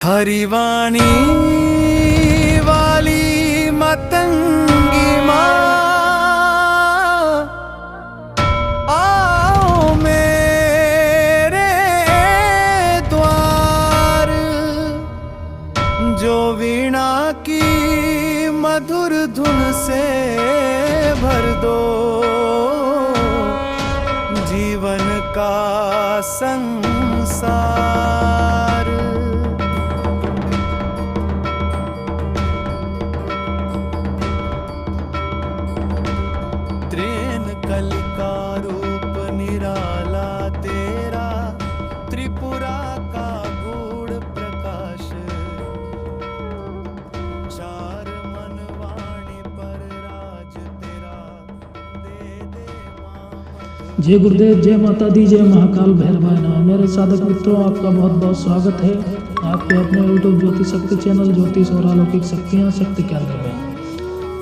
हरिवाणी वाली मतंगी माँ, आओ मेरे द्वार। जो वीणा की मधुर धुन से भर दो जीवन का संसार। त्रेन कलिका रूप निराला तेरा, त्रिपुरा का गूढ़ प्रकाश। चार मनवाणी पर राज तेरा, दे दे मां। जय गुरुदेव, जय माता दी, जय महाकाल भैरवाय नमः। मेरे साधक मित्रों, आपका बहुत बहुत स्वागत है आपके अपने यूट्यूब ज्योति शक्ति चैनल ज्योतिष और अलौकिक शक्तियाँ शक्ति केंद्र में।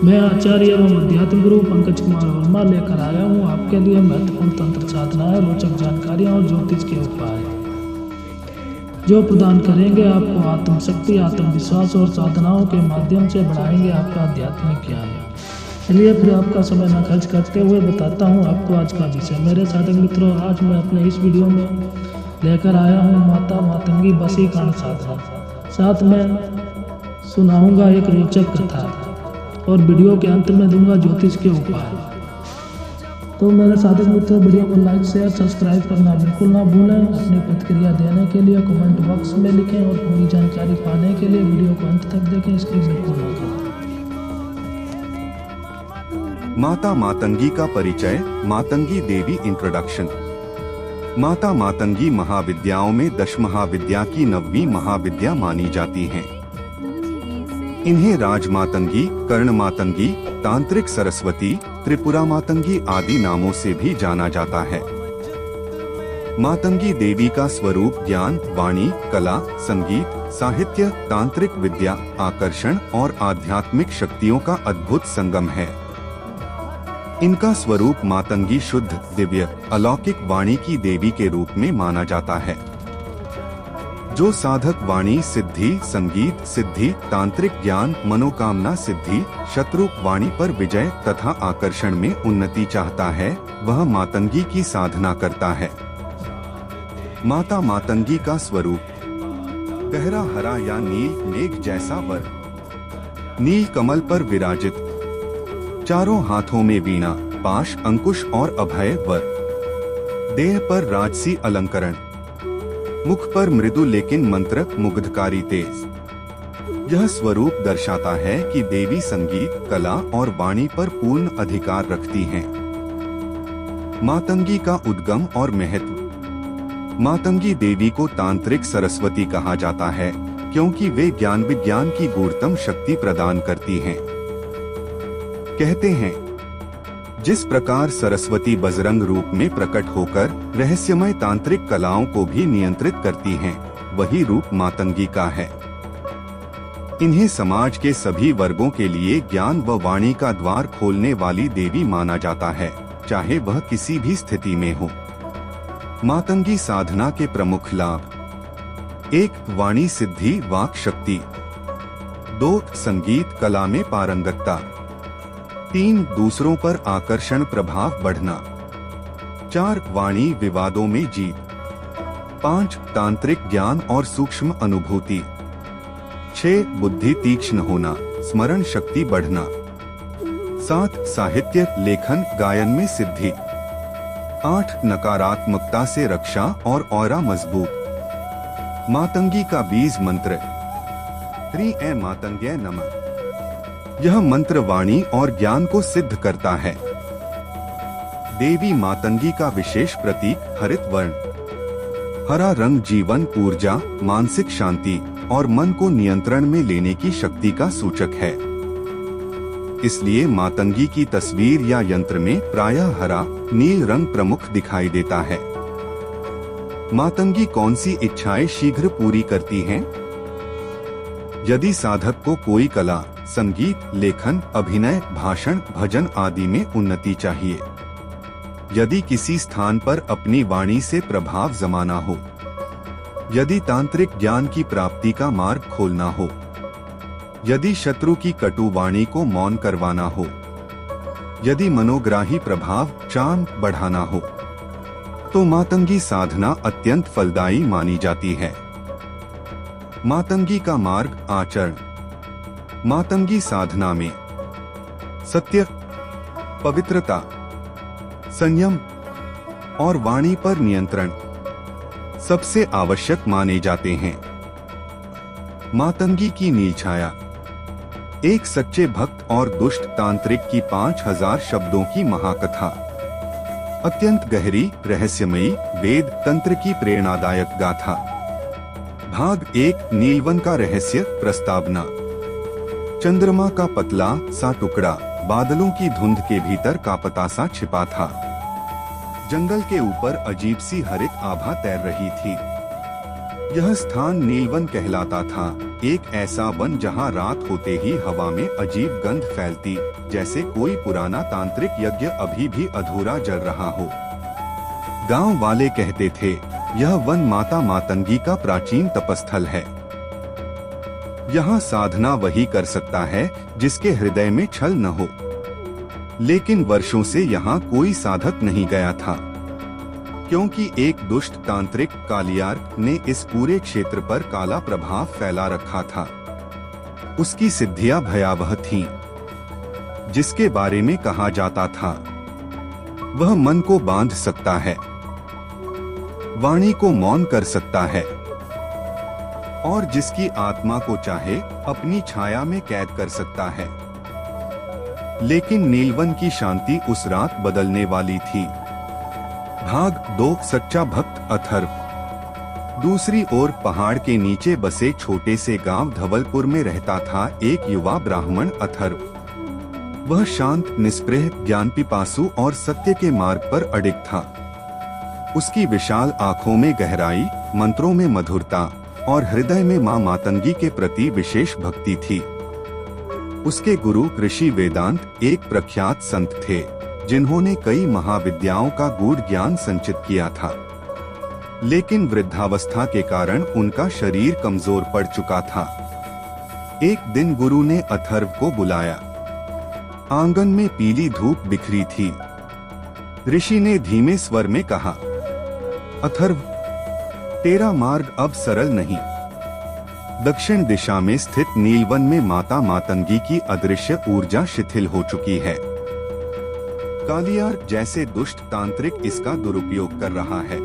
मैं आचार्य एवं अध्यात्म गुरु पंकज कुमार वर्मा लेकर आया हूँ आपके लिए महत्वपूर्ण तंत्र साधनाएं, रोचक जानकारियाँ और ज्योतिष के उपाय जो प्रदान करेंगे आपको आत्मशक्ति, आत्मविश्वास और साधनाओं के माध्यम से बढ़ाएंगे आपका आध्यात्मिक ज्ञान। चलिए फिर आपका समय न खर्च करते हुए बताता हूँ आपको आज का विषय। मेरे साधक मित्रों, आज मैं अपने इस वीडियो में लेकर आया हूँ माता मातंगी वशीकरण साधना। साथ में सुनाऊंगा एक रोचक कथा और वीडियो के अंत में दूंगा ज्योतिष के उपाय। तो मेरे साधक मित्रों, वीडियो को लाइक शेयर सब्सक्राइब करना बिल्कुल ना भूलें। अपनी प्रतिक्रिया देने के लिए कमेंट बॉक्स में लिखें और पूरी जानकारी पाने के लिए वीडियो को अंत तक देखें, इसकी बिल्कुल ना करें। माता मातंगी का परिचय। मातंगी देवी इंट्रोडक्शन। माता मातंगी महाविद्याओं में 10 महाविद्या की 9वीं महाविद्या मानी जाती हैं। इन्हें राज मातंगी, कर्ण मातंगी, तांत्रिक सरस्वती, त्रिपुरा मातंगी आदि नामों से भी जाना जाता है। मातंगी देवी का स्वरूप ज्ञान, वाणी, कला, संगीत, साहित्य, तांत्रिक विद्या, आकर्षण और आध्यात्मिक शक्तियों का अद्भुत संगम है। इनका स्वरूप मातंगी शुद्ध, दिव्य, अलौकिक वाणी की देवी के रूप में माना जाता है। जो साधक वाणी सिद्धि, संगीत सिद्धि, तांत्रिक ज्ञान, मनोकामना सिद्धि, शत्रु वाणी पर विजय तथा आकर्षण में उन्नति चाहता है, वह मातंगी की साधना करता है। माता मातंगी का स्वरूप गहरा हरा या नील मेघ जैसा वर, नील कमल पर विराजित, चारों हाथों में वीणा, पाश, अंकुश और अभय वर, देह पर राजसी अलंकरण, मुख पर मृदु लेकिन मंत्र मुग्धकारी तेज। यह स्वरूप दर्शाता है कि देवी संगीत, कला और वाणी पर पूर्ण अधिकार रखती हैं। मातंगी का उद्गम और महत्व। मातंगी देवी को तांत्रिक सरस्वती कहा जाता है क्योंकि वे ज्ञान विज्ञान की गूढ़तम शक्ति प्रदान करती हैं। कहते हैं, जिस प्रकार सरस्वती बजरंग रूप में प्रकट होकर रहस्यमय तांत्रिक कलाओं को भी नियंत्रित करती हैं, वही रूप मातंगी का है। इन्हें समाज के सभी वर्गों के लिए ज्ञान व वाणी का द्वार खोलने वाली देवी माना जाता है, चाहे वह किसी भी स्थिति में हो। मातंगी साधना के प्रमुख लाभ। 1. वाणी सिद्धि, वाक शक्ति। 2. संगीत कला में पारंगतता। 3. दूसरों पर आकर्षण प्रभाव बढ़ना। 4. वाणी विवादों में जीत। 5. तांत्रिक ज्ञान और सूक्ष्म अनुभूति। 6. बुद्धि तीक्ष्ण होना, स्मरण शक्ति बढ़ना। 7. साहित्य, लेखन, गायन में सिद्धि। 8. नकारात्मकता से रक्षा और ऑरा मजबूत। मातंगी का बीज मंत्र। ह्रीं मातंग्यै नमः। यह मंत्र वाणी और ज्ञान को सिद्ध करता है। देवी मातंगी का विशेष प्रतीक हरित वर्ण। हरा रंग जीवन, ऊर्जा, मानसिक शांति और मन को नियंत्रण में लेने की शक्ति का सूचक है। इसलिए मातंगी की तस्वीर या यंत्र में प्रायः हरा, नील रंग प्रमुख दिखाई देता है। मातंगी कौन सी इच्छाएं शीघ्र पूरी करती हैं? यदि साधक को कोई कला, संगीत, लेखन, अभिनय, भाषण, भजन आदि में उन्नति चाहिए, यदि किसी स्थान पर अपनी वाणी से प्रभाव जमाना हो, यदि तांत्रिक ज्ञान की प्राप्ति का मार्ग खोलना हो, यदि शत्रु की कटु वाणी को मौन करवाना हो, यदि मनोग्राही प्रभाव चार्म बढ़ाना हो, तो मातंगी साधना अत्यंत फलदायी मानी जाती है। मातंगी का मार्ग आचरण। मातंगी साधना में सत्य, पवित्रता, संयम और वाणी पर नियंत्रण सबसे आवश्यक माने जाते हैं। मातंगी की नील छाया। एक सच्चे भक्त और दुष्ट तांत्रिक की 5000 शब्दों की महाकथा। अत्यंत गहरी, रहस्यमयी, वेद तंत्र की प्रेरणादायक गाथा। भाग 1, नीलवन का रहस्य। प्रस्तावना। चंद्रमा का पतला सा टुकड़ा बादलों की धुंध के भीतर कापता सा छिपा था। जंगल के ऊपर अजीब सी हरित आभा तैर रही थी। यह स्थान नीलवन कहलाता था, एक ऐसा वन जहां रात होते ही हवा में अजीब गंध फैलती, जैसे कोई पुराना तांत्रिक यज्ञ अभी भी अधूरा जल रहा हो। गांव वाले कहते थे, यह वन माता मातंगी का प्राचीन तपस्थल है। यहाँ साधना वही कर सकता है जिसके हृदय में छल न हो। लेकिन वर्षों से यहाँ कोई साधक नहीं गया था, क्योंकि एक दुष्ट तांत्रिक कालियार्क ने इस पूरे क्षेत्र पर काला प्रभाव फैला रखा था। उसकी सिद्धियां भयावह थीं, जिसके बारे में कहा जाता था, वह मन को बांध सकता है, वाणी को मौन कर सकता है और जिसकी आत्मा को चाहे अपनी छाया में कैद कर सकता है। लेकिन नीलवन की शांति उस रात बदलने वाली थी। भाग 2, सच्चा भक्त अथर्व। दूसरी ओर पहाड़ के नीचे बसे छोटे से गांव धवलपुर में रहता था एक युवा ब्राह्मण अथर्व। वह शांत, निष्प्रेह, ज्ञान पिपासु और सत्य के मार्ग पर अडिग था। उसकी विशाल आंखों में गहराई, मंत्रों में मधुरता और हृदय में मां मातंगी के प्रति विशेष भक्ति थी। उसके गुरु ऋषि वेदांत एक प्रख्यात संत थे, जिन्होंने कई महाविद्याओं का गूढ़ ज्ञान संचित किया था। लेकिन वृद्धावस्था के कारण उनका शरीर कमजोर पड़ चुका था। एक दिन गुरु ने अथर्व को बुलाया। आंगन में पीली धूप बिखरी थी। ऋषि ने धीमे स्वर में कहा, अथर्व, तेरा मार्ग अब सरल नहीं। दक्षिण दिशा में स्थित नीलवन में माता मातंगी की अदृश्य ऊर्जा शिथिल हो चुकी है। कालियार्क जैसे दुष्ट तांत्रिक इसका दुरुपयोग कर रहा है।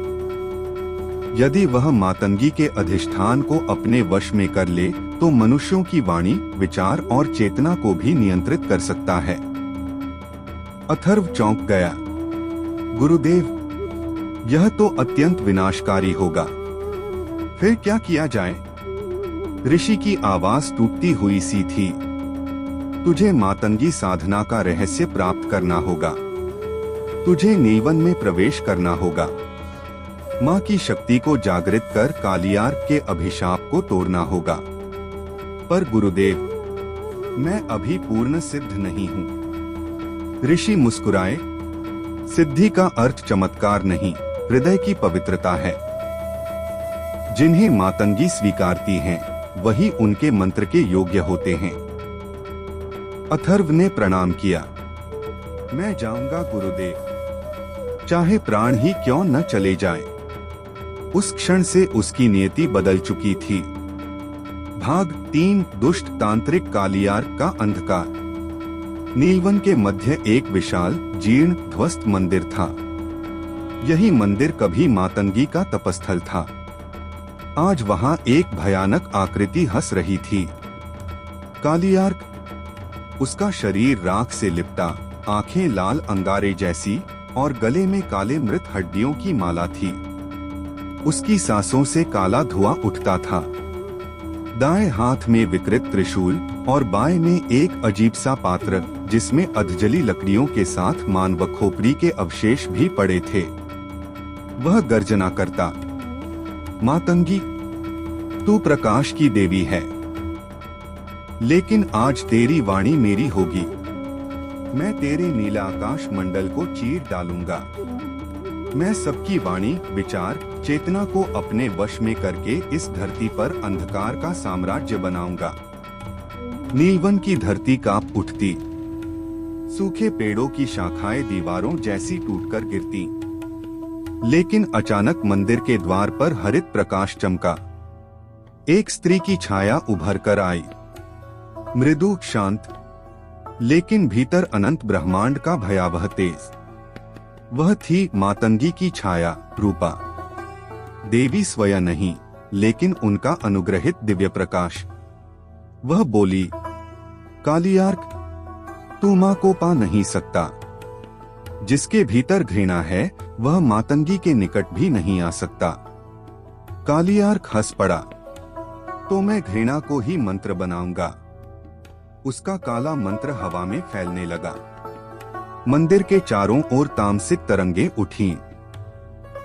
यदि वह मातंगी के अधिष्ठान को अपने वश में कर ले, तो मनुष्यों की वाणी, विचार और चेतना को भी नियंत्रित कर सकता है। अथर्व चौंक गया। गुरुदेव, यह तो अत्यंत विनाशकारी होगा। फिर क्या किया जाए? ऋषि की आवाज टूटती हुई सी थी। तुझे मातंगी साधना का रहस्य प्राप्त करना होगा। तुझे नीलवन में प्रवेश करना होगा। माँ की शक्ति को जागृत कर कालियार्क के अभिशाप को तोड़ना होगा। पर गुरुदेव, मैं अभी पूर्ण सिद्ध नहीं हूँ। ऋषि मुस्कुराए। सिद्धि का अर्थ चमत्कार नहीं, हृदय की पवित्रता है। जिन्हें मातंगी स्वीकारती हैं, वही उनके मंत्र के योग्य होते हैं। अथर्व ने प्रणाम किया। मैं जाऊंगा गुरुदेव, चाहे प्राण ही क्यों न चले जाए। उस क्षण से उसकी नियति बदल चुकी थी। भाग 3, दुष्ट तांत्रिक कालियार्क का अंधकार। नीलवन के मध्य एक विशाल, जीर्ण, ध्वस्त मंदिर था। यही मंदिर कभी मातंगी का तपस्थल था। आज वहां एक भयानक आकृति हंस रही थी। कालियार्क, उसका शरीर राख से लिपटा, आंखें लाल अंगारे जैसी और गले में काले मृत हड्डियों की माला थी। उसकी सांसों से काला धुआं उठता था। दाएं हाथ में विकृत त्रिशूल और बाएं में एक अजीब सा पात्र, जिसमें अधजली लकड़ियों के साथ मानव खोपड़ी के अवशेष भी पड़े थे। वह गर्जना करता, मातंगी, तू प्रकाश की देवी है, लेकिन आज तेरी वाणी मेरी होगी। मैं तेरे नीला आकाश मंडल को चीर डालूंगा। मैं सबकी वाणी, विचार, चेतना को अपने वश में करके इस धरती पर अंधकार का साम्राज्य बनाऊंगा। नीलवन की धरती कांप उठती, सूखे पेड़ों की शाखाएं दीवारों जैसी टूटकर गिरती। लेकिन अचानक मंदिर के द्वार पर हरित प्रकाश चमका। एक स्त्री की छाया उभर कर आई, मृदु, शांत, लेकिन भीतर अनंत ब्रह्मांड का भयावह तेज। वह थी मातंगी की छाया, रूपा। देवी स्वयं नहीं, लेकिन उनका अनुग्रहित दिव्य प्रकाश। वह बोली, कालियार्क, तू मां को पा नहीं सकता। जिसके भीतर घृणा है वह मातंगी के निकट भी नहीं आ सकता। कालियार्क हंस पड़ा, तो मैं घृणा को ही मंत्र बनाऊंगा। उसका काला मंत्र हवा में फैलने लगा। मंदिर के चारों ओर तामसिक तरंगे उठीं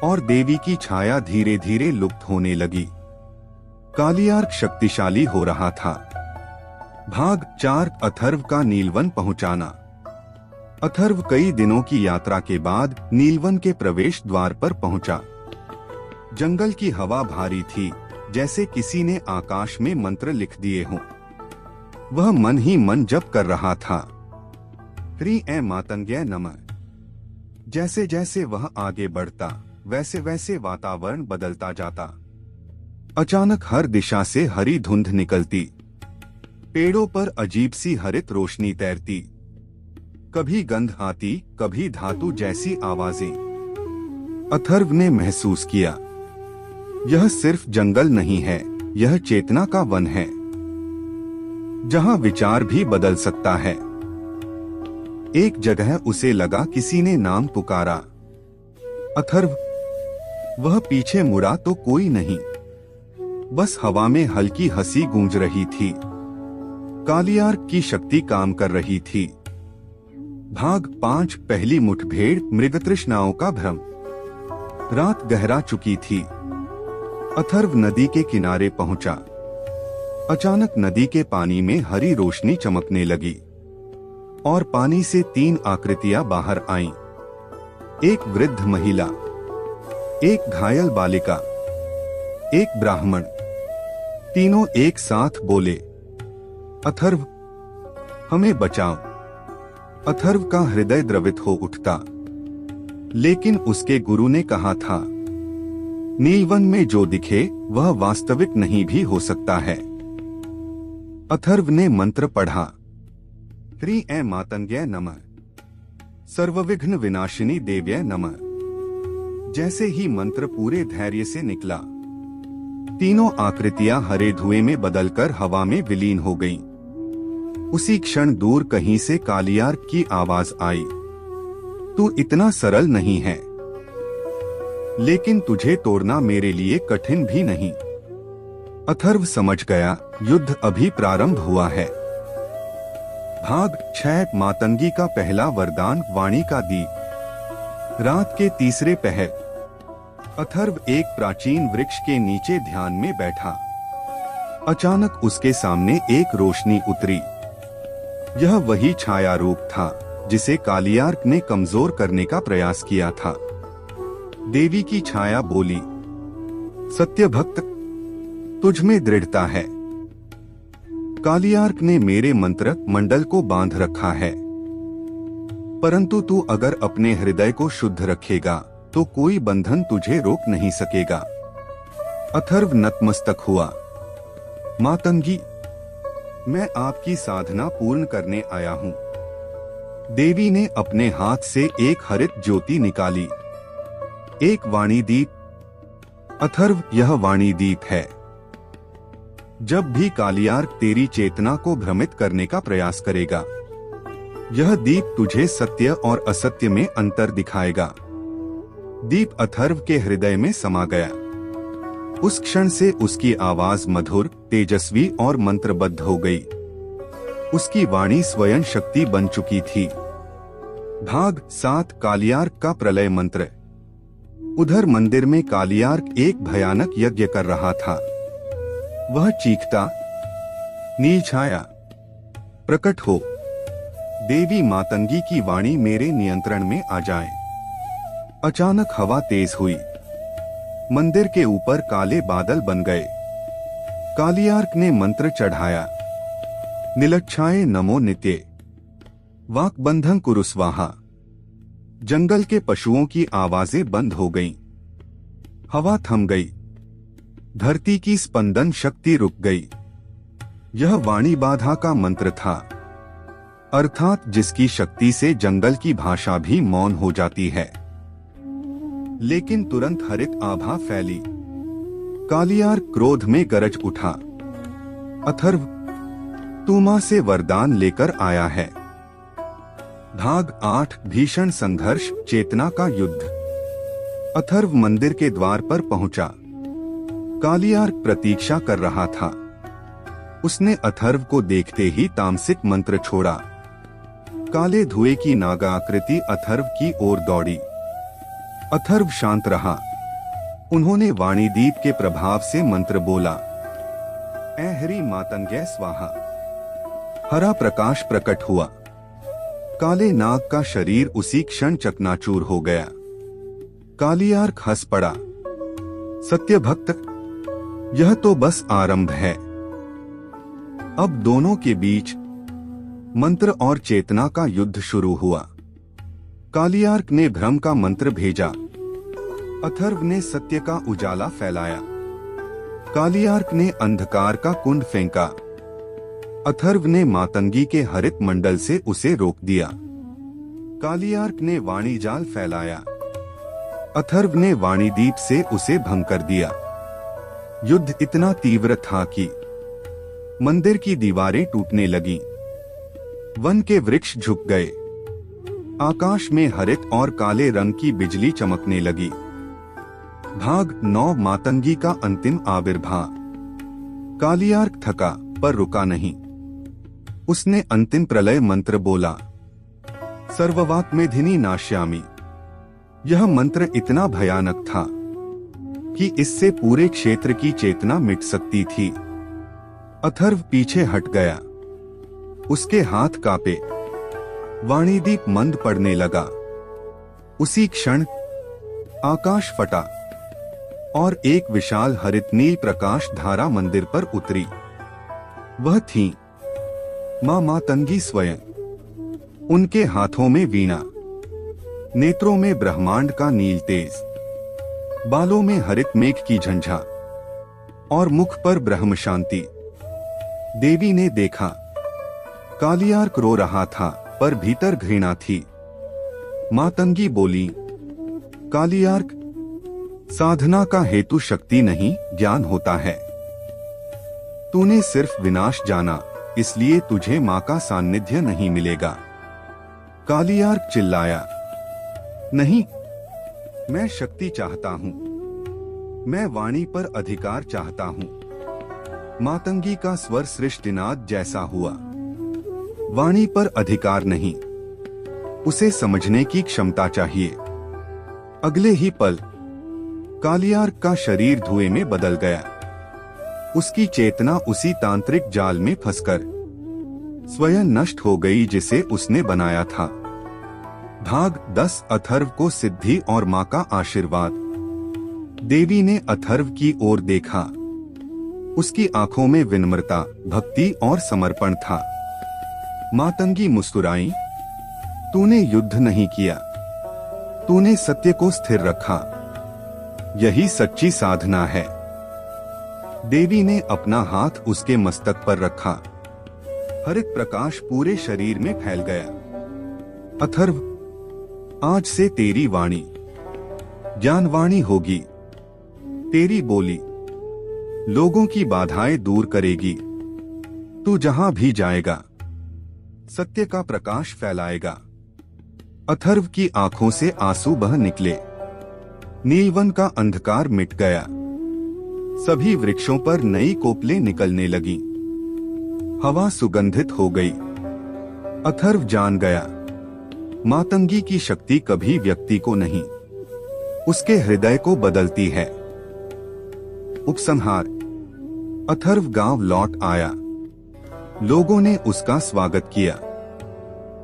और देवी की छाया धीरे धीरे लुप्त होने लगी। कालियार्क शक्तिशाली हो रहा था। भाग 4 अथर्व का नीलवन पहुंचाना। अथर्व कई दिनों की यात्रा के बाद नीलवन के प्रवेश द्वार पर पहुंचा। जंगल की हवा भारी थी, जैसे किसी ने आकाश में मंत्र लिख दिए हों। वह मन ही मन जप कर रहा था, ह्रीं ऐं मातंग्यै नमः। जैसे जैसे वह आगे बढ़ता, वैसे वैसे वातावरण बदलता जाता। अचानक हर दिशा से हरी धुंध निकलती, पेड़ों पर अजीब सी हरित रोशनी तैरती। कभी गंध आती, कभी धातु जैसी आवाजें। अथर्व ने महसूस किया, यह सिर्फ जंगल नहीं है, यह चेतना का वन है, जहां विचार भी बदल सकता है। एक जगह उसे लगा किसी ने नाम पुकारा, अथर्व। वह पीछे मुड़ा तो कोई नहीं, बस हवा में हल्की हंसी गूंज रही थी। कालियार्क की शक्ति काम कर रही थी। भाग 5 पहली मुठभेड़, मृगतृष्णाओं का भ्रम। रात गहरा चुकी थी। अथर्व नदी के किनारे पहुंचा। अचानक नदी के पानी में हरी रोशनी चमकने लगी और पानी से 3 आकृतियां बाहर आईं। एक वृद्ध महिला, एक घायल बालिका, एक ब्राह्मण। तीनों एक साथ बोले, अथर्व, हमें बचाओ। अथर्व का हृदय द्रवित हो उठता, लेकिन उसके गुरु ने कहा था, नीलवन में जो दिखे वह वास्तविक नहीं भी हो सकता है। अथर्व ने मंत्र पढ़ा, ह्रीं ऐं मातंग्यै नमः, सर्वविघ्न विनाशिनी देव्यै नमः। जैसे ही मंत्र पूरे धैर्य से निकला, तीनों आकृतियां हरे धुएं में बदलकर हवा में विलीन हो गईं। उसी क्षण दूर कहीं से कालियार्क की आवाज आई, तू इतना सरल नहीं है, लेकिन तुझे तोड़ना मेरे लिए कठिन भी नहीं। अथर्व समझ गया, युद्ध अभी प्रारंभ हुआ है। भाग 6 मातंगी का पहला वरदान, वाणी का दीप। रात के तीसरे पहर अथर्व एक प्राचीन वृक्ष के नीचे ध्यान में बैठा। अचानक उसके सामने एक रोशनी उतरी। यह वही छाया रूप था जिसे कालियार्क ने कमजोर करने का प्रयास किया था। देवी की छाया बोली, सत्य भक्त, तुझ में दृढ़ता है। कालियार्क ने मेरे मंत्र मंडल को बांध रखा है, परंतु तू अगर अपने हृदय को शुद्ध रखेगा तो कोई बंधन तुझे रोक नहीं सकेगा। अथर्व नतमस्तक हुआ, मातंगी, मैं आपकी साधना पूर्ण करने आया हूँ। देवी ने अपने हाथ से एक हरित ज्योति निकाली, एक वाणी दीप। अथर्व, यह वाणी दीप है। जब भी कालियार्क तेरी चेतना को भ्रमित करने का प्रयास करेगा, यह दीप तुझे सत्य और असत्य में अंतर दिखाएगा। दीप अथर्व के हृदय में समा गया। उस क्षण से उसकी आवाज मधुर, तेजस्वी और मंत्रबद्ध हो गई। उसकी वाणी स्वयं शक्ति बन चुकी थी। भाग 7 कालियार्क का प्रलय मंत्र। उधर मंदिर में कालियार्क एक भयानक यज्ञ कर रहा था। वह चीखता, नील छाया, प्रकट हो। देवी मातंगी की वाणी मेरे नियंत्रण में आ जाए। अचानक हवा तेज हुई। मंदिर के ऊपर काले बादल बन गए। कालियार्क ने मंत्र चढ़ाया, निलक्षाए नमो नित्ये, वाक्बंधं कुरु स्वाहा। जंगल के पशुओं की आवाजें बंद हो गईं। हवा थम गई। धरती की स्पंदन शक्ति रुक गई। यह वाणी बाधा का मंत्र था, अर्थात जिसकी शक्ति से जंगल की भाषा भी मौन हो जाती है। लेकिन तुरंत हरित आभा फैली। कालियार्क क्रोध में गरज उठा, अथर्व, तू मां से वरदान लेकर आया है। भाग 8 भीषण संघर्ष, चेतना का युद्ध। अथर्व मंदिर के द्वार पर पहुंचा। कालियार्क प्रतीक्षा कर रहा था। उसने अथर्व को देखते ही तामसिक मंत्र छोड़ा। काले धुएं की नागा आकृति अथर्व की ओर दौड़ी। अथर्व शांत रहा। उन्होंने वाणीदीप के प्रभाव से मंत्र बोला, ऐ हरि मातंग्य स्वाहा। हरा प्रकाश प्रकट हुआ। काले नाग का शरीर उसी क्षण चकनाचूर हो गया। कालियार्क हंस पड़ा, सत्य भक्त, यह तो बस आरंभ है। अब दोनों के बीच मंत्र और चेतना का युद्ध शुरू हुआ। कालियार्क ने भ्रम का मंत्र भेजा, अथर्व ने सत्य का उजाला फैलाया। कालियार्क ने अंधकार का कुंड फेंका। अथर्व ने मातंगी के हरित मंडल से उसे रोक दिया। कालियार्क ने वाणी जाल फैलाया। अथर्व ने वाणीदीप से उसे भंग कर दिया। युद्ध इतना तीव्र था कि मंदिर की दीवारें टूटने लगीं। वन के वृक्ष झुक गए। आकाश में हरित और काले रंग की बिजली चमकने लगी। भाग 9 मातंगी का अंतिम आविर्भाव। कालियार्क थका पर रुका नहीं। उसने अंतिम प्रलय मंत्र बोला, सर्ववात्मेधिनी नाश्यामि। यह मंत्र इतना भयानक था कि इससे पूरे क्षेत्र की चेतना मिट सकती थी। अथर्व पीछे हट गया। उसके हाथ कांपे। वाणीदीप मंद पड़ने लगा। उसी क्षण आकाश फटा और एक विशाल हरित नील प्रकाश धारा मंदिर पर उतरी। वह थी मां मातंगी स्वयं। उनके हाथों में वीणा, नेत्रों में ब्रह्मांड का नील तेज, बालों में हरित मेघ की झंझा और मुख पर ब्रह्म शांति। देवी ने देखा, कालियार्क रो रहा था पर भीतर घृणा थी। मातंगी बोली, कालियार्क, साधना का हेतु शक्ति नहीं ज्ञान होता है। तूने सिर्फ विनाश जाना, इसलिए तुझे मां का सान्निध्य नहीं मिलेगा। कालियार्क चिल्लाया, नहीं, मैं शक्ति चाहता हूं। मैं वाणी पर अधिकार चाहता हूं। मातंगी का स्वर सृष्टिनाद जैसा हुआ। वाणी पर अधिकार नहीं, उसे समझने की क्षमता चाहिए। अगले ही पल कालियार्क का शरीर धुएं में बदल गया। उसकी चेतना उसी तांत्रिक जाल में फंसकर स्वयं नष्ट हो गई जिसे उसने बनाया था। भाग 10 अथर्व को सिद्धि और मां का आशीर्वाद। देवी ने अथर्व की ओर देखा। उसकी आंखों में विनम्रता, भक्ति और समर्पण था। मातंगी मुस्कुराई, तूने युद्ध नहीं किया, तूने सत्य को स्थिर रखा। यही सच्ची साधना है। देवी ने अपना हाथ उसके मस्तक पर रखा। हरित प्रकाश पूरे शरीर में फैल गया। अथर्व, आज से तेरी वाणी ज्ञानवाणी होगी। तेरी बोली लोगों की बाधाएं दूर करेगी। तू जहां भी जाएगा सत्य का प्रकाश फैलाएगा। अथर्व की आंखों से आंसू बह निकले। नीलवन का अंधकार मिट गया। सभी वृक्षों पर नई कोपलें निकलने लगी। हवा सुगंधित हो गई। अथर्व जान गया, मातंगी की शक्ति कभी व्यक्ति को नहीं, उसके हृदय को बदलती है। उपसंहार। अथर्व गांव लौट आया। लोगों ने उसका स्वागत किया।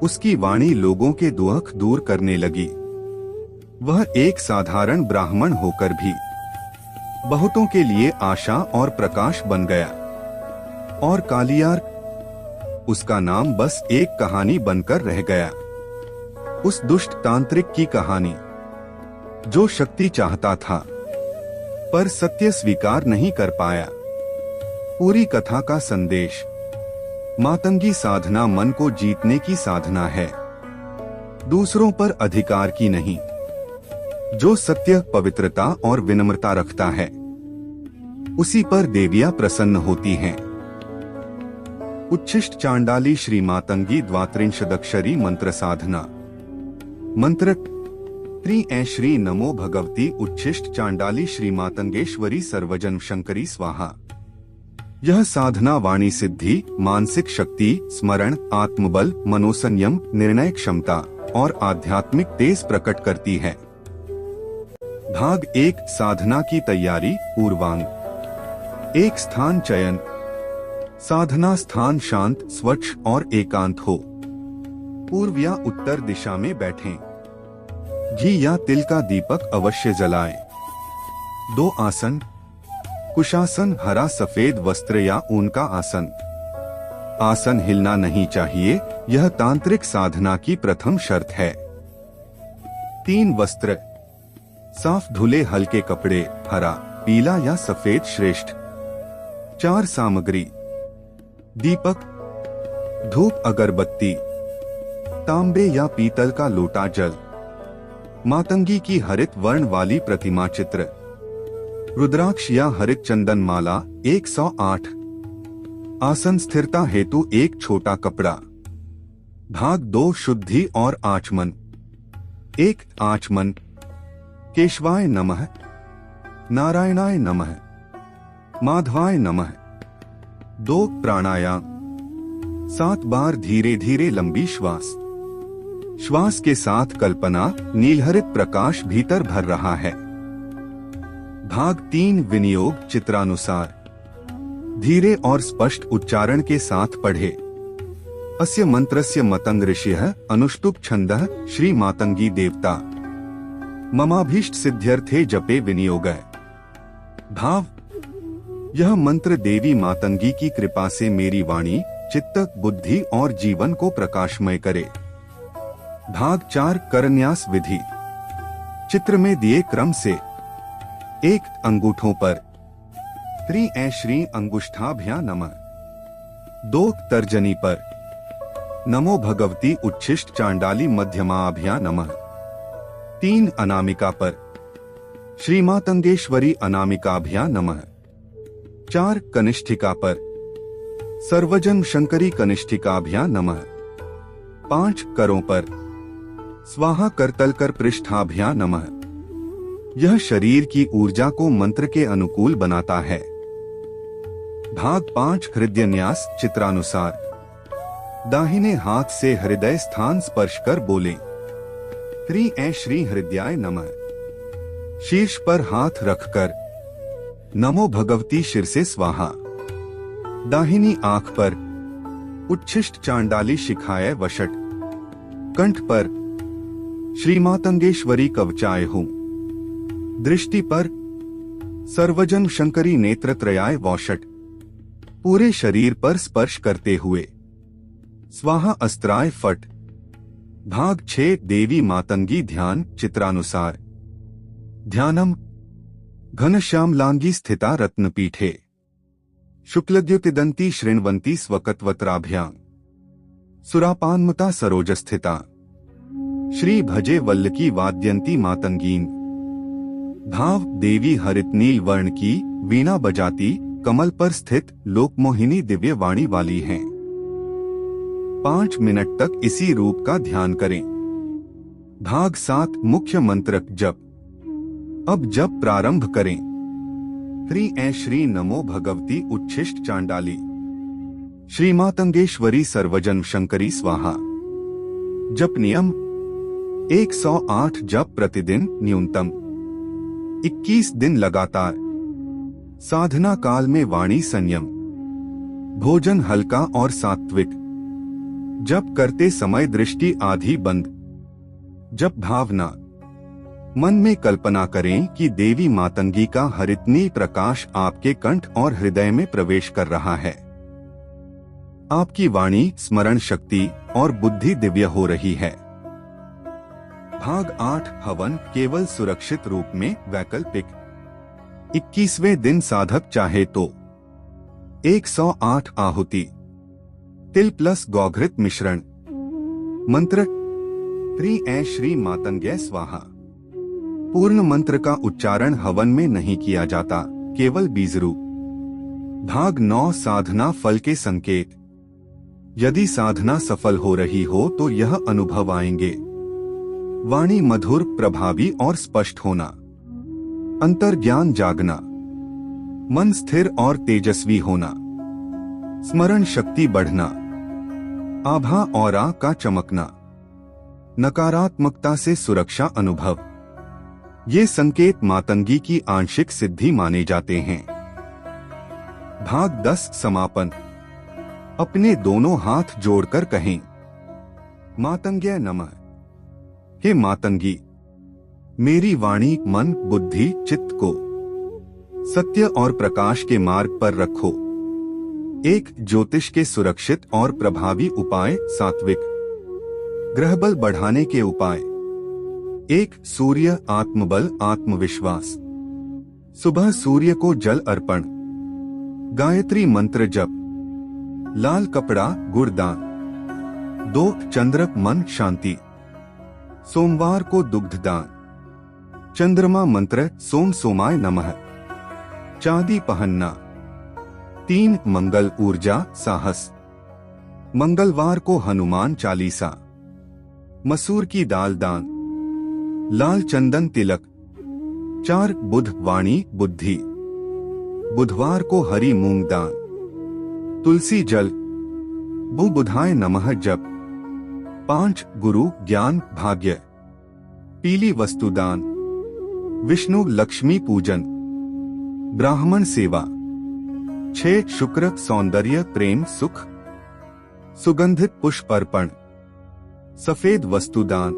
उसकी वाणी लोगों के दुख दूर करने लगी। वह एक साधारण ब्राह्मण होकर भी बहुतों के लिए आशा और प्रकाश बन गया। और कालियार, उसका नाम बस एक कहानी बनकर रह गया। उस दुष्ट तांत्रिक की कहानी, जो शक्ति चाहता था पर सत्य स्वीकार नहीं कर पाया। पूरी कथा का संदेश, मातंगी साधना मन को जीतने की साधना है, दूसरों पर अधिकार की नहीं। जो सत्य, पवित्रता और विनम्रता रखता है, उसी पर देवियां प्रसन्न होती हैं। उच्छिष्ट चांडाली श्री मातंगी द्वात्रिंशदक्षरी मंत्र साधना। मंत्र त्रि ऐ श्री नमो भगवती उच्छिष्ट चांडाली श्री मातंगेश्वरी सर्वजन शंकरी स्वाहा। यह साधना वाणी सिद्धि, मानसिक शक्ति, स्मरण, आत्मबल, मनोसंयम, निर्णय क्षमता और आध्यात्मिक तेज प्रकट करती है। भाग 1, साधना की तैयारी, पूर्वांग। एक स्थान चयन। साधना स्थान शांत, स्वच्छ और एकांत हो। पूर्व या उत्तर दिशा में बैठें। घी या तिल का दीपक अवश्य जलाएं। 2 आसन। कुशासन, हरा सफेद वस्त्र या ऊन का आसन। आसन हिलना नहीं चाहिए, यह तांत्रिक साधना की प्रथम शर्त है। 3 वस्त्र। साफ धुले हल्के कपड़े, हरा, पीला या सफेद श्रेष्ठ। 4 सामग्री। दीपक, धूप, अगरबत्ती, तांबे या पीतल का लोटा, जल, मातंगी की हरित वर्ण वाली प्रतिमा चित्र, रुद्राक्ष या हरित चंदन माला। 108। आसन स्थिरता हेतु एक छोटा कपड़ा। भाग 2, शुद्धि और आचमन। 1 आचमन। केशवाय नमः, नारायणाय नमः, माधवाय नमः। 2 प्राणायाम। 7 बार धीरे धीरे लंबी श्वास। श्वास के साथ कल्पना, नीलहरित प्रकाश भीतर भर रहा है। भाग 3, विनियोग, चित्रानुसार। धीरे और स्पष्ट उच्चारण के साथ पढ़े। अस्य मंत्रस्य मतंग ऋषिः अनुष्टुप छंदः श्री मातंगी देवता ममाभीष्ट सिद्ध्यर्थे जपे विनियोगः। भाव, यह मंत्र देवी मातंगी की कृपा से मेरी वाणी, चित्त, बुद्धि और जीवन को प्रकाशमय करे। भाग 4, करन्यास विधि। चित्र में दिए क्रम से 1 अंगूठों पर त्रि ऐ श्री अंगुष्ठाभ्या नमः। 2 तर्जनी पर नमो भगवती उच्छिष्ट चांडाली मध्यमाभ्या नमः। 3 अनामिका पर श्री मातंगेश्वरी अनामिकाभ्या नमः। 4 कनिष्ठिका पर सर्वजन शंकरी कनिष्ठिकाभ्या नमः। 5 करों पर स्वाहा करतलकर पृष्ठाभ्या नमः। यह शरीर की ऊर्जा को मंत्र के अनुकूल बनाता है। भाग 5, हृदयन्यास, चित्रानुसार। दाहिने हाथ से हृदय स्थान स्पर्श कर बोलें, त्रि ऐ श्री हृदयाय नमः। शीर्ष पर हाथ रखकर नमो भगवती शिर से स्वाहा। दाहिनी आंख पर उच्छिष्ट चांडाली शिखाय वषट। कंठ पर श्री मातंगेश्वरी कवचाय हूं। दृष्टि पर सर्वजन शंकरी नेत्रत्रयाय वौषट। पूरे शरीर पर स्पर्श करते हुए स्वाहा अस्त्राय फट। भाग 6, देवी मातंगी ध्यान, चित्रानुसार। ध्यानम, घनश्यामलांगी स्थिता रत्नपीठे शुक्लद्युतिदंती शृण्वन्ती स्वकत्वत्राभ्यां सुरापान्मता सरोजस्थिता श्री भजे वल्लकी वाद्यंती मातंगीन। भाव, देवी हरित नील वर्ण की वीणा बजाती, कमल पर स्थित लोकमोहिनी दिव्य वाणी वाली हैं। 5 मिनट तक इसी रूप का ध्यान करें। भाग 7, मुख्य मंत्र जप। अब जप प्रारंभ करें। त्रि ऐ श्री नमो भगवती उच्छिष्ट चांडाली श्री मातंगेश्वरी सर्वजन शंकरी स्वाहा। जप नियम: 108 जप प्रतिदिन, न्यूनतम 21 दिन लगातार। साधना काल में वाणी संयम, भोजन हल्का और सात्विक। जप करते समय दृष्टि आधी बंद। जप भावना: मन में कल्पना करें कि देवी मातंगी का हरितनी प्रकाश आपके कंठ और हृदय में प्रवेश कर रहा है। आपकी वाणी, स्मरण शक्ति और बुद्धि दिव्य हो रही है। भाग 8 हवन केवल सुरक्षित रूप में वैकल्पिक। 21वें दिन साधक चाहे तो 108 आहुति, तिल प्लस गौघृत मिश्रण। मंत्र त्रि ऐ श्री मातंग्य स्वाहा। पूर्ण मंत्र का उच्चारण हवन में नहीं किया जाता, केवल बीजरू। भाग 9 साधना फल के संकेत। यदि साधना सफल हो रही हो तो यह अनुभव आएंगे। वाणी मधुर, प्रभावी और स्पष्ट होना, अंतर्ज्ञान जागना, मन स्थिर और तेजस्वी होना, स्मरण शक्ति बढ़ना, आभा ऑरा का चमकना, नकारात्मकता से सुरक्षा अनुभव। ये संकेत मातंगी की आंशिक सिद्धि माने जाते हैं। भाग 10 समापन। अपने दोनों हाथ जोड़कर कहें, मातंग्य नमः। हे मातंगी, मेरी वाणी, मन, बुद्धि, चित्त को सत्य और प्रकाश के मार्ग पर रखो। एक ज्योतिष के सुरक्षित और प्रभावी उपाय। सात्विक ग्रहबल बढ़ाने के उपाय। 1 सूर्य, आत्मबल, आत्मविश्वास। सुबह सूर्य को जल अर्पण, गायत्री मंत्र जप, लाल कपड़ा, गुड़ दान। 2 चंद्र, मन, शांति। सोमवार को दुग्ध दान। चंद्रमा मंत्र, सोम सोमाय नमः, चांदी पहनना। 3 मंगल, ऊर्जा, साहस। मंगलवार को हनुमान चालीसा, मसूर की दाल दान, लाल चंदन तिलक। 4 बुध, वाणी, बुद्धि। बुधवार को हरी मूंग दान, तुलसी जल, बुधाय नमः जप। 5 गुरु, ज्ञान, भाग्य, पीली वस्तु दान, विष्णु लक्ष्मी पूजन, ब्राह्मण सेवा। 6 शुक्र, सौंदर्य, प्रेम, सुख, सुगंधित पुष्प अर्पण, सफेद वस्तु दान,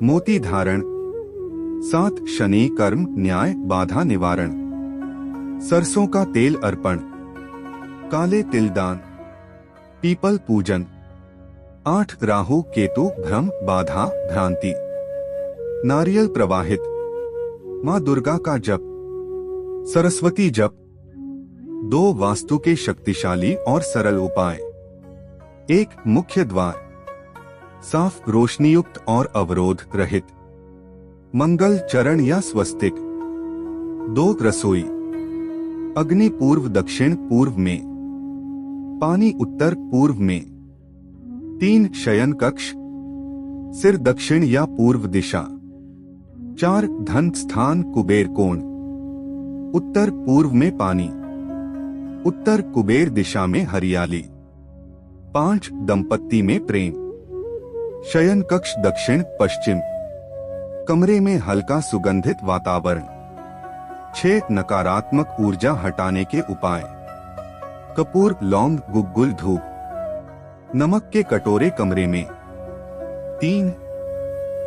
मोती धारण। 7 शनि, कर्म, न्याय, बाधा निवारण, सरसों का तेल अर्पण, काले तिल दान, पीपल पूजन। 8 राहु केतु, भ्रम, बाधा, भ्रांति, नारियल प्रवाहित, मां दुर्गा का जप, सरस्वती जप। 2 वास्तु के शक्तिशाली और सरल उपाय। 1 मुख्य द्वार, साफ, रोशनीयुक्त और अवरोध रहित, मंगल चरण या स्वस्तिक। 2 रसोई, अग्नि पूर्व दक्षिण पूर्व में, पानी उत्तर पूर्व में। 3 शयन कक्ष, सिर दक्षिण या पूर्व दिशा। 4 धन स्थान, कुबेर कोण, उत्तर पूर्व में पानी, उत्तर कुबेर दिशा में हरियाली। 5 दंपत्ति में प्रेम, शयन कक्ष दक्षिण पश्चिम, कमरे में हल्का सुगंधित वातावरण। 6 नकारात्मक ऊर्जा हटाने के उपाय। कपूर, लौंग, गुग्गुल, धूप, नमक के कटोरे कमरे में। 3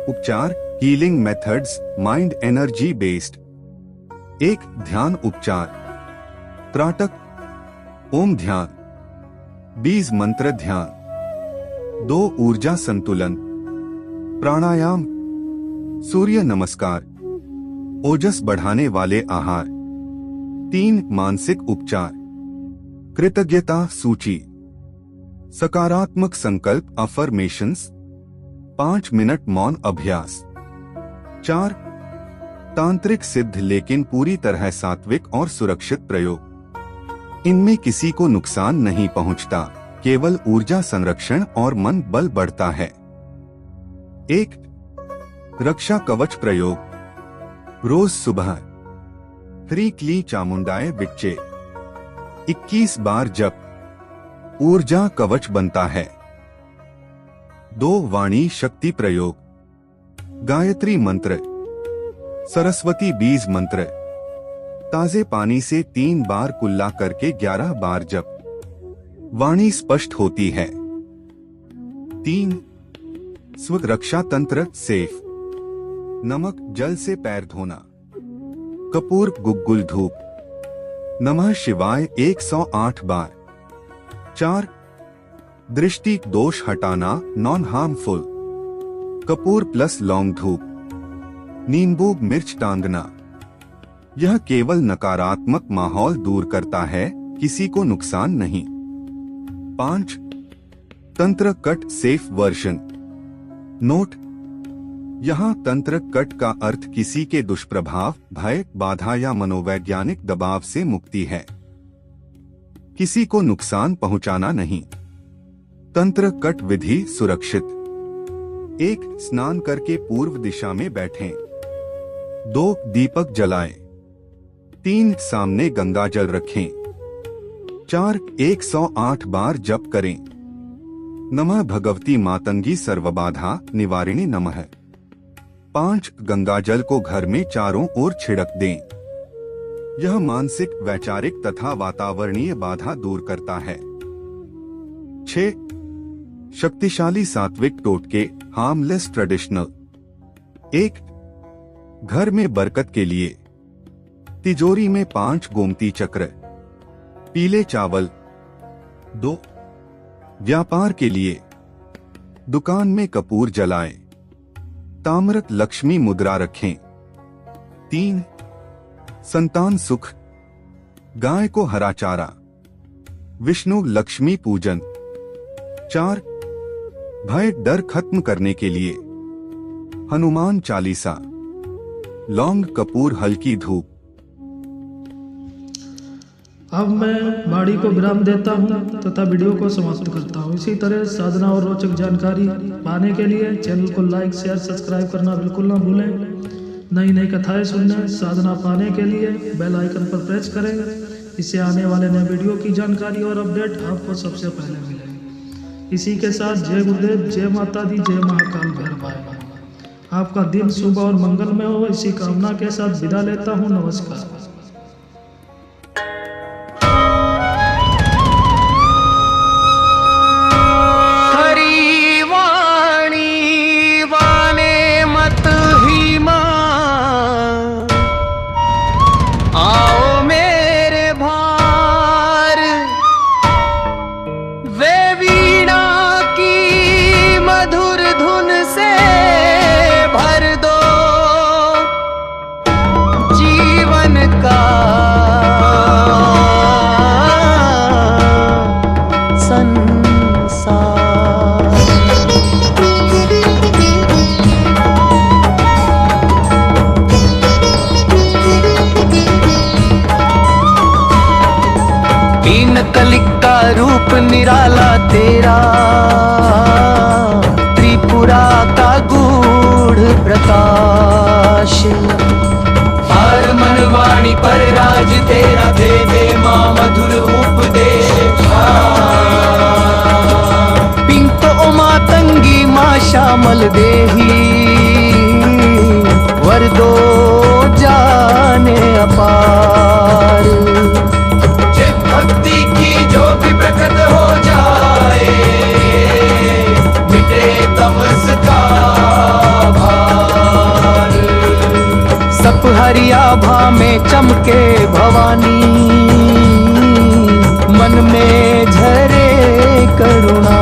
उपचार, healing methods, mind energy based. 1 ध्यान उपचार, त्राटक, ओम ध्यान, बीज मंत्र ध्यान। 2 ऊर्जा संतुलन, प्राणायाम, सूर्य नमस्कार, ओजस बढ़ाने वाले आहार। 3 मानसिक उपचार, कृतज्ञता सूची, सकारात्मक संकल्प, अफर्मेशंस। 5 मिनट मौन अभ्यास। 4 तांत्रिक सिद्ध लेकिन पूरी तरह सात्विक और सुरक्षित प्रयोग। इनमें किसी को नुकसान नहीं पहुंचता, केवल ऊर्जा संरक्षण और मन बल बढ़ता है। 1 रक्षा कवच प्रयोग। रोज सुबह ह्री क्ली चामुंडाय विच्चे 21 बार जप, ऊर्जा कवच बनता है। 2 वाणी शक्ति प्रयोग। गायत्री मंत्र, सरस्वती बीज मंत्र। ताजे पानी से 3 बार कुल्ला करके 11 बार जप, वाणी स्पष्ट होती है। 3 स्व रक्षा तंत्र, सेफ, नमक जल से पैर धोना। कपूर गुग्गुल धूप। नमः शिवाय 108 बार। 4 दृष्टि दोष हटाना नॉन हार्मफुल। कपूर प्लस लौंग धूप। नींबू मिर्च टांगना। यह केवल नकारात्मक माहौल दूर करता है, किसी को नुकसान नहीं। 5 तंत्र कट सेफ वर्जन। नोट: यहाँ तंत्र कट का अर्थ किसी के दुष्प्रभाव, भय, बाधा या मनोवैज्ञानिक दबाव से मुक्ति है, किसी को नुकसान पहुंचाना नहीं। तंत्र कट विधि सुरक्षित। 1 स्नान करके पूर्व दिशा में बैठें। 2 दीपक जलाएं। 3 सामने गंगा जल रखें। 4 108 बार जप करें। नमः भगवती मातंगी सर्वबाधा निवारिणी नमः। 5 गंगाजल को घर में चारों ओर छिड़क दें। यह मानसिक, वैचारिक तथा वातावरणीय बाधा दूर करता है। 6 शक्तिशाली सात्विक टोटके हार्मलेस ट्रेडिशनल। 1 घर में बरकत के लिए तिजोरी में 5 गोमती चक्र, पीले चावल। 2 व्यापार के लिए दुकान में कपूर जलाएं, ताम्रक लक्ष्मी मुद्रा रखें। 3 संतान सुख, गाय को हरा चारा, विष्णु लक्ष्मी पूजन। 4 भय डर खत्म करने के लिए हनुमान चालीसा, लौंग कपूर हल्की धूप। अब मैं वाणी को विराम देता हूं तथा वीडियो को समाप्त करता हूं। इसी तरह साधना और रोचक जानकारी पाने के लिए चैनल को लाइक, शेयर, सब्सक्राइब करना बिल्कुल ना भूलें। नई नई कथाएं सुनने, साधना पाने के लिए बेल आइकन पर प्रेस करें। इससे आने वाले नए वीडियो की जानकारी और अपडेट आपको सबसे पहले मिलेगी। इसी के साथ जय गुरुदेव, जय माता दी, जय महाकाल भैरवाय। आपका दिन शुभ और मंगलमय हो, इसी कामना के साथ विदा लेता हूँ। नमस्कार। कलिक का रूप निराला तेरा, त्रिपुरा का गूढ़ प्रकाश। हर मनवाणी पर राज तेरा, दे दे माँ मधुर उपदेश। पिंको ओ मातंगी माँ श्यामल देही, वर दो जाने अपार। भक्ति की जो भी प्रकट हो जाए, मिटे तमस का भार। सप हरियाभा में चमके भवानी, मन में झरे करुणा।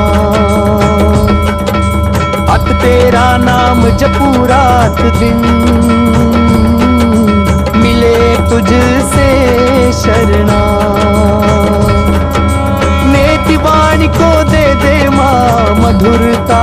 अत तेरा नाम जपू रात दिन, मिले तुझसे शरणा। नेति वाणी को दे दे माँ मधुरता,